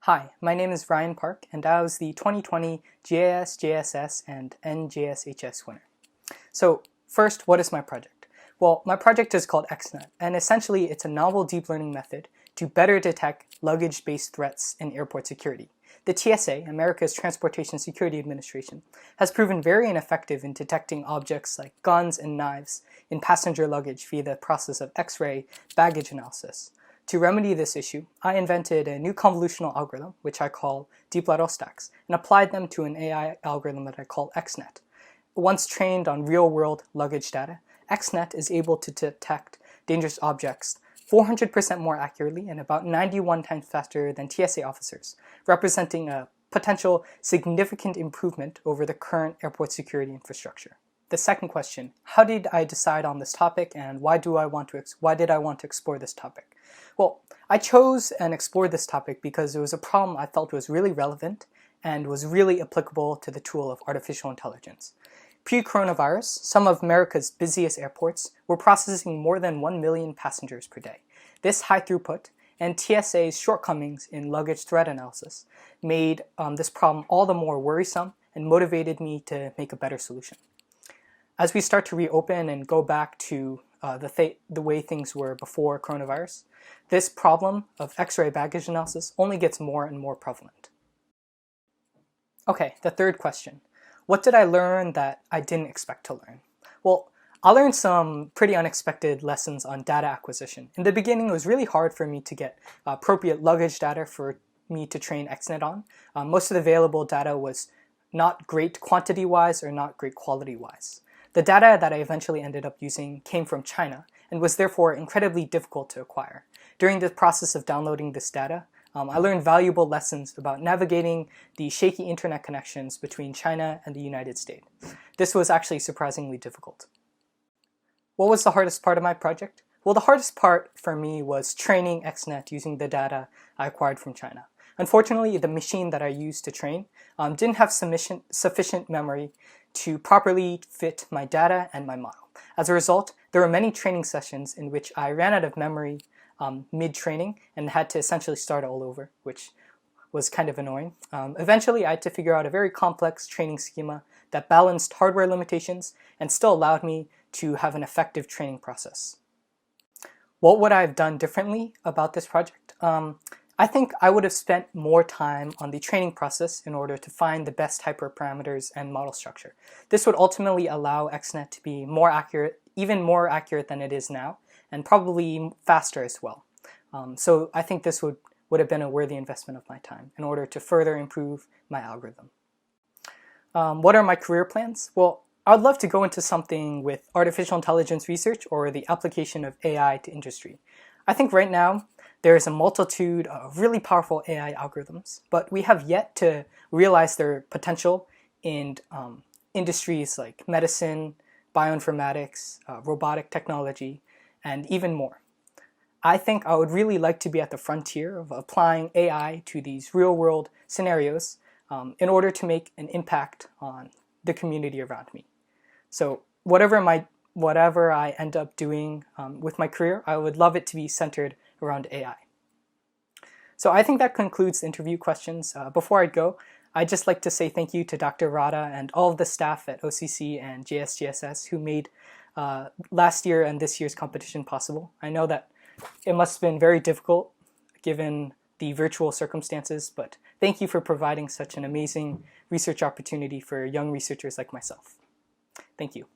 Hi, my name is Ryan Park, and I was the 2020 GIS, JSS, and NJSHS winner. So first, what is my project? Well, my project is called XNet, and essentially it's a novel deep learning method to better detect luggage-based threats in airport security. The TSA, America's Transportation Security Administration, has proven very ineffective in detecting objects like guns and knives in passenger luggage via the process of X-ray baggage analysis. To remedy this issue, I invented a new convolutional algorithm, which I call deep lateral stacks, and applied them to an AI algorithm that I call XNet. Once trained on real-world luggage data, XNet is able to detect dangerous objects 400% more accurately and about 91 times faster than TSA officers, representing a potential significant improvement over the current airport security infrastructure. The second question, how did I decide on this topic and why did I want to explore this topic? Well, I chose and explored this topic because it was a problem I felt was really relevant and was really applicable to the tool of artificial intelligence. Pre-coronavirus, some of America's busiest airports were processing more than 1 million passengers per day. This high throughput and TSA's shortcomings in luggage threat analysis made this problem all the more worrisome and motivated me to make a better solution. As we start to reopen and go back to the way things were before coronavirus, this problem of X-ray baggage analysis only gets more and more prevalent. Okay, the third question. What did I learn that I didn't expect to learn? Well, I learned some pretty unexpected lessons on data acquisition. In the beginning, it was really hard for me to get appropriate luggage data for me to train XNet on. Most of the available data was not great quantity-wise or not great quality-wise. The data that I eventually ended up using came from China and was therefore incredibly difficult to acquire. During the process of downloading this data, I learned valuable lessons about navigating the shaky internet connections between China and the United States. This was actually surprisingly difficult. What was the hardest part of my project? Well, the hardest part for me was training XNet using the data I acquired from China. Unfortunately, the machine that I used to train didn't have sufficient memory to properly fit my data and my model. As a result, there were many training sessions in which I ran out of memory mid-training and had to essentially start all over, which was kind of annoying. Eventually, I had to figure out a very complex training schema that balanced hardware limitations and still allowed me to have an effective training process. What would I have done differently about this project? I think I would have spent more time on the training process in order to find the best hyperparameters and model structure. This would ultimately allow XNet to be more accurate, even more accurate than it is now, and probably faster as well. So I think this would have been a worthy investment of my time in order to further improve my algorithm. What are my career plans? Well, I would love to go into something with artificial intelligence research or the application of AI to industry. I think right now there is a multitude of really powerful AI algorithms, but we have yet to realize their potential in industries like medicine, bioinformatics, robotic technology, and even more. I think I would really like to be at the frontier of applying AI to these real-world scenarios in order to make an impact on the community around me. So whatever I end up doing with my career, I would love it to be centered around AI. So I think that concludes the interview questions. Before I go, I'd just like to say thank you to Dr. Rada and all of the staff at OCC and JSGSS who made last year and this year's competition possible. I know that it must have been very difficult given the virtual circumstances, but thank you for providing such an amazing research opportunity for young researchers like myself. Thank you.